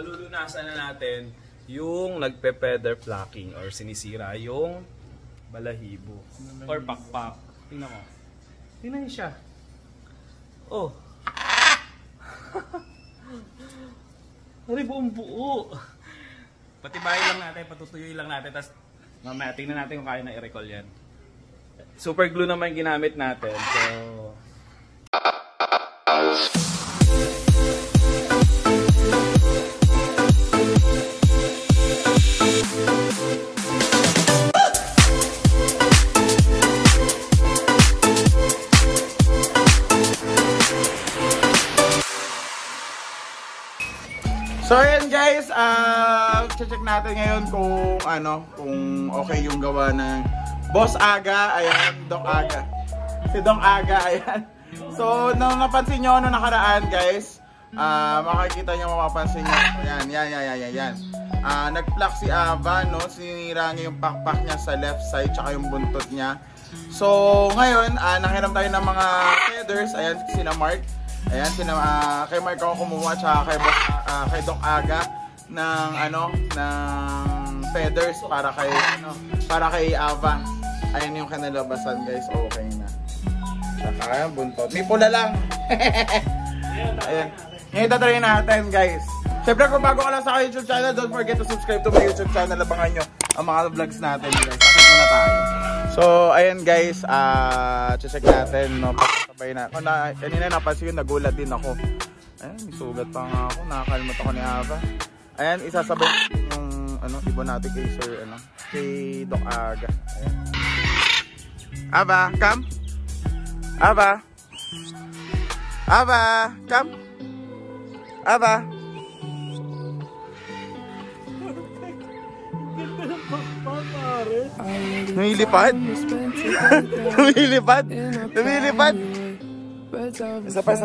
malulunasan na natin yung nagpe-feather flocking or sinisira yung balahibo or pakpak. Tingnan mo. Tingnan niyo siya. Oh. Ari buong buo. Patibayin lang natin, patutuyuin lang natin, tapos mamaya tingnan natin kung kaya na i-recall yan. Super glue naman yung ginamit natin. So ayan guys, check natin ngayon kung kung okay yung gawa ng Boss Aga, ayan, Doc Aga. Si Doc Aga, ayan. So, nung napansin nyo nung nakaraan guys, makikita nyo, mapapansin nyo, yan. Nag-pluck si Ava, no? Sinira niya yung pakpak niya sa left side, tsaka yung buntot niya. So, ngayon, nanghiram tayo ng mga feathers, ayan, sina Mark. Ayan, kay Mark ako kumuha, tsaka kay Doc Aga ng ng feathers para kay Ava. Ayan yung kanalabasan guys, okay na. Tsaka yung buntot. May pula lang. Ayan. Ngayon tatry natin guys. Siyempre kung bago ka lang sa YouTube channel, don't forget to subscribe to my YouTube channel. Abangan nyo ang mga vlogs natin guys. Sakit muna tayo. So ayan guys, check natin, no? Sabay na. Kanina napansin ko, nagulat din ako. Ayan, may sugat pa nga ako. Nakakalimot ako ni Ava. Ayan, isasabay yung ibon natin kay Sir, kay Doc Aga. Ayan. Ava, come. Ava. Ava, come. Ava. Lumilipad. Lumilipad. Lumilipad. Isa pa.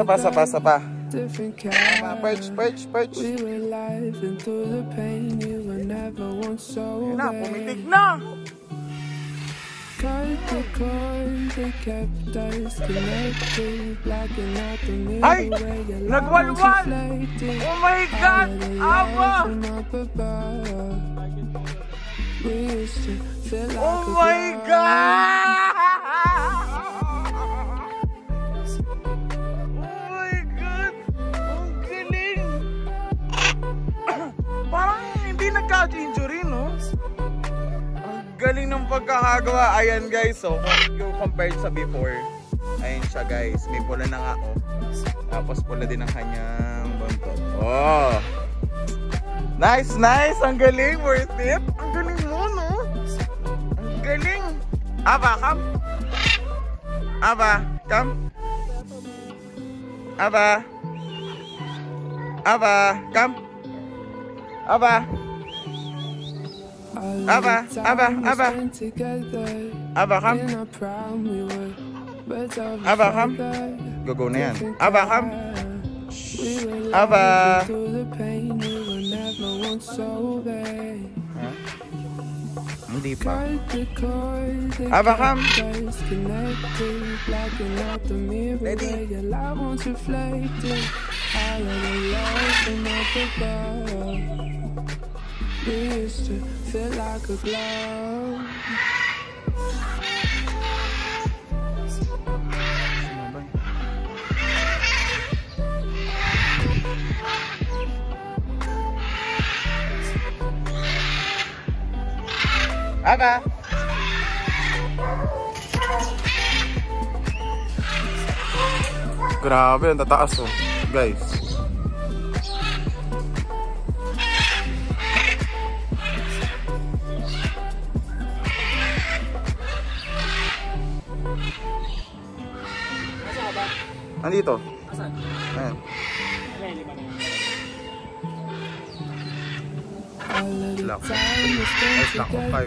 Perch. Ayun na, pumitik na. Ay! Nagwalwal! Oh my God! Ava! Oh my God! Oh my God! Ang galing! Parang hindi nagka-injury, no? Galing ng pagkakagawa. Ayan guys, so yung compared sa before, ayan siya guys, may pula na nga tapos pula din ang kanyang buntot. Oh, nice, ang galing, worth it. Ang galing mo, no? Ang galing. Ava, come. Ava, come. Ava, come. Ava, come. Ava, come. Go na yan. Ava, come. Ava. Hindi pa. Ava, come. Ready? We used to feel like a glove. Ava. Grabe, ang tataas oh, guys. Nandito. Asan? Ayan. Lock. Nice lock of 5.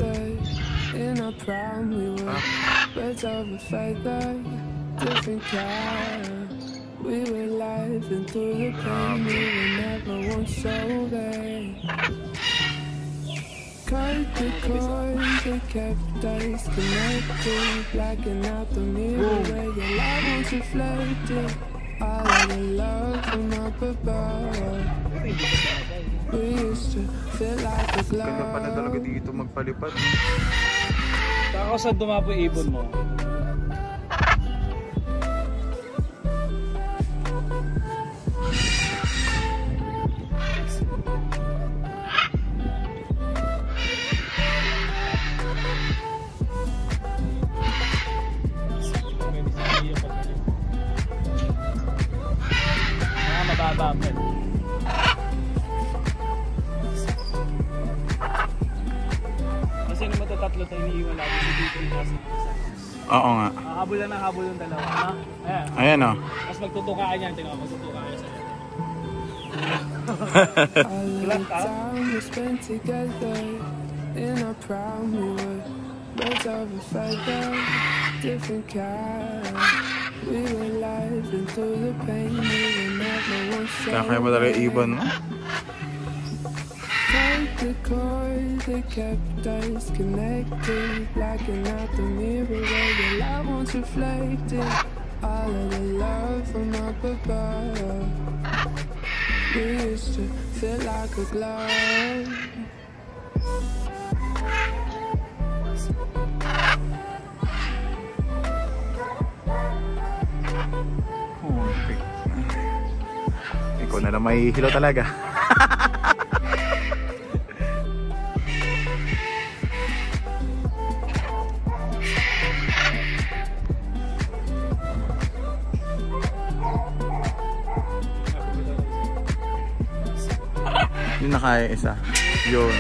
We were living through the pain, we were never once sober. Cut the cords that kept us connected, blacking out the mirror where your love was reflected. All of the love from up above. We Ganda pala talaga dito magpalipad. Saka sa dumapo ibon mo. Mababa. Kasi naman tatlo tayo iniiwan lagi si dito yung kasi. Oo nga. Habol na habol yung dalawa. Ha? Ayan. Ayan o. Tapos magtutukaan yan. Tingnan mo, magtutukaan yan sa Black time we spent together in our prime, we were birds of a feather, different kind. We were live into the pain, we were never one shot. Kaya ba talaga ibon mo? Like the cord that kept us connected, blacking out the mirror where the light once reflected. All of the love from up above, we used to feel like a glove. Ikaw na lang may hilo talaga. Yun na kaya isa. Yun.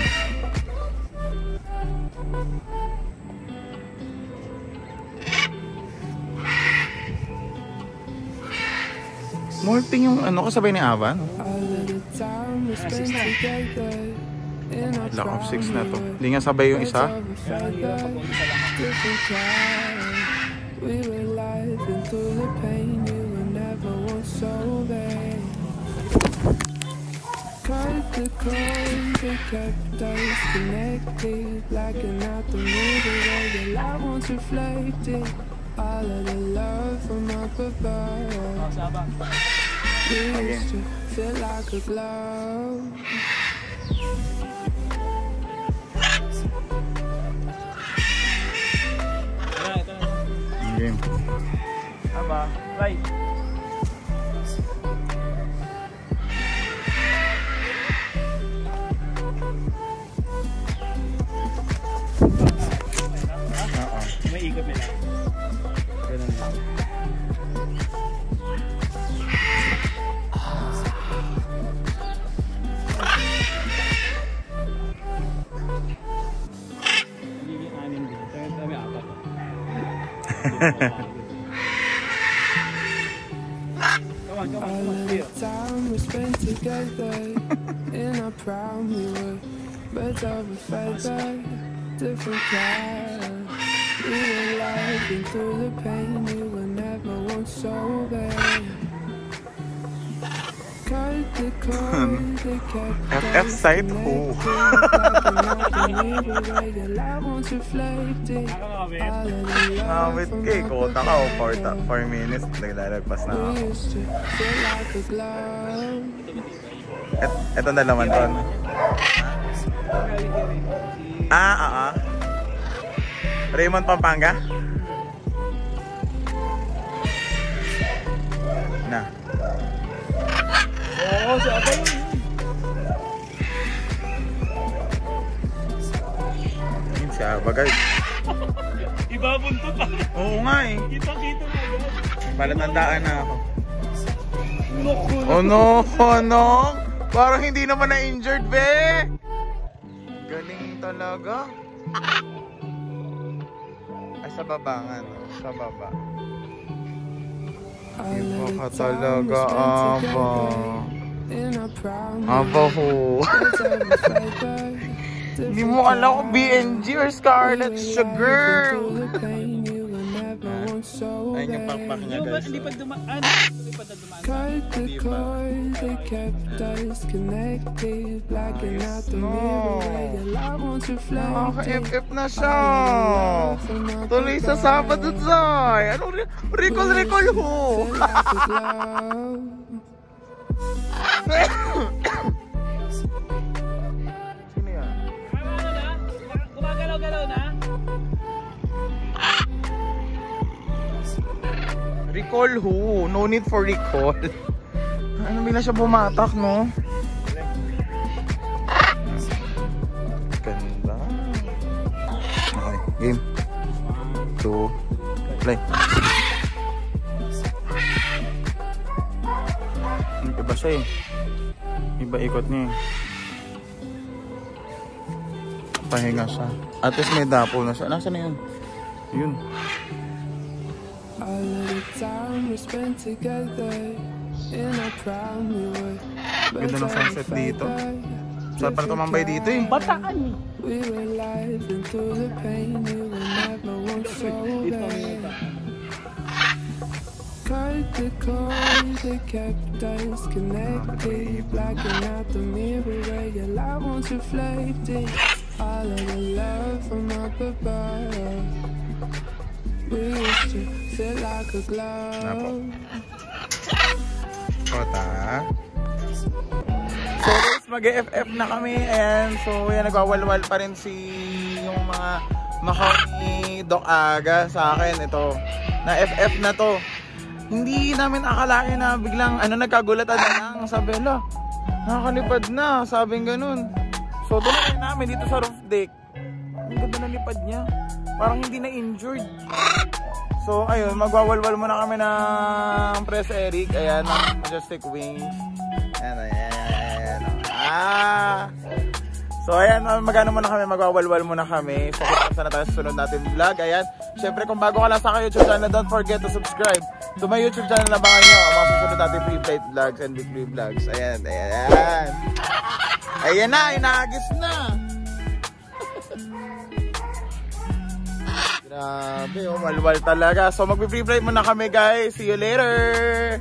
Morting yung ano kasabay ni Ava, no? Lack of 6 na to. Hindi nga sabay yung isa. We were live into the pain, you were never once so bad. Cut the cord that kept us connected, blacking out the middle where the light once reflected. All of the love from up above, we used to feel like a glove. Game. Aba, right. May ikot nila. Ganun lang. Magiging anim din. Kaya may apat. Come on, All the time we spent together in our prime, we were birds of a feather, different kind. We were live into the pain, we were never once so bad. Cut the cord that kept FF site who? Nakawit kay kota ka o 4 minutes naglalagpas na ako. Ito na naman doon. Raymond Pampanga? Na. Oo, sa ako yun. Yun siya, bagay. Ibabuntot pa. Oo nga eh. Kita-kita na agad. Palatandaan na ako. Naku. Oh no, oh no. Parang hindi naman na-injured, be. Galing talaga. Ay, sa baba nga, no? Sa baba. Iba ka talaga, Aba. Aba ho. Hindi mo alam kung BNG or Scarlet Sugar. Ayun yung pakpak niya, guys. Hindi pa dumaan. Cut the cord that kept us connected, blacking out the mirror where the light once reflected. Nakaka-FF na siya. Tuloy sa Sabado, Zay. Anong recall ho? Recall who? No need for recall. Ano bila siya bumatak, no? Ganda. Okay, game. 2, play. Iba siya eh. Iba ikot niya eh. Pahinga siya. At least may dapo na siya. Nasaan na yun? Yun. All of the time we spent together in our prime, we were Ganda ng sunset dito. Saan pa na tumambay dito eh? Bataan. we were alive and through the pain you were never once so bad. Cut the cord that kept us connected, blacking out the mirror where your light once reflected. All of the love from up above, we used to feel like a glove. Kota. So guys, mag-FF na kami. Ayan, so yan, nagwawalwal pa rin yung mga makaw ni Doc Aga sa akin. Ito, na FF na to. Hindi namin akalain na biglang nagkagulatan na lang. Sabi, nakakalipad na. Sabing ganun. So tuloy namin dito sa roof deck. Ang ganda na lipad niya. Parang hindi na injured. So ayun, magwawalwal muna kami ng Press Eric. Ayan, ng Majestic Wings. Ayan. So ayan, magwawalwal muna kami. So kita na tayo sa sunod natin vlog. Ayan, syempre kung bago ka lang sa aking YouTube channel, don't forget to subscribe to my YouTube channel. Abangan nyo ang mga susunod natin free flight vlogs and weekly vlogs. Ayan. Ayan na, inagis na. Grabe, walwal talaga. So magpi-free flight muna kami guys. See you later.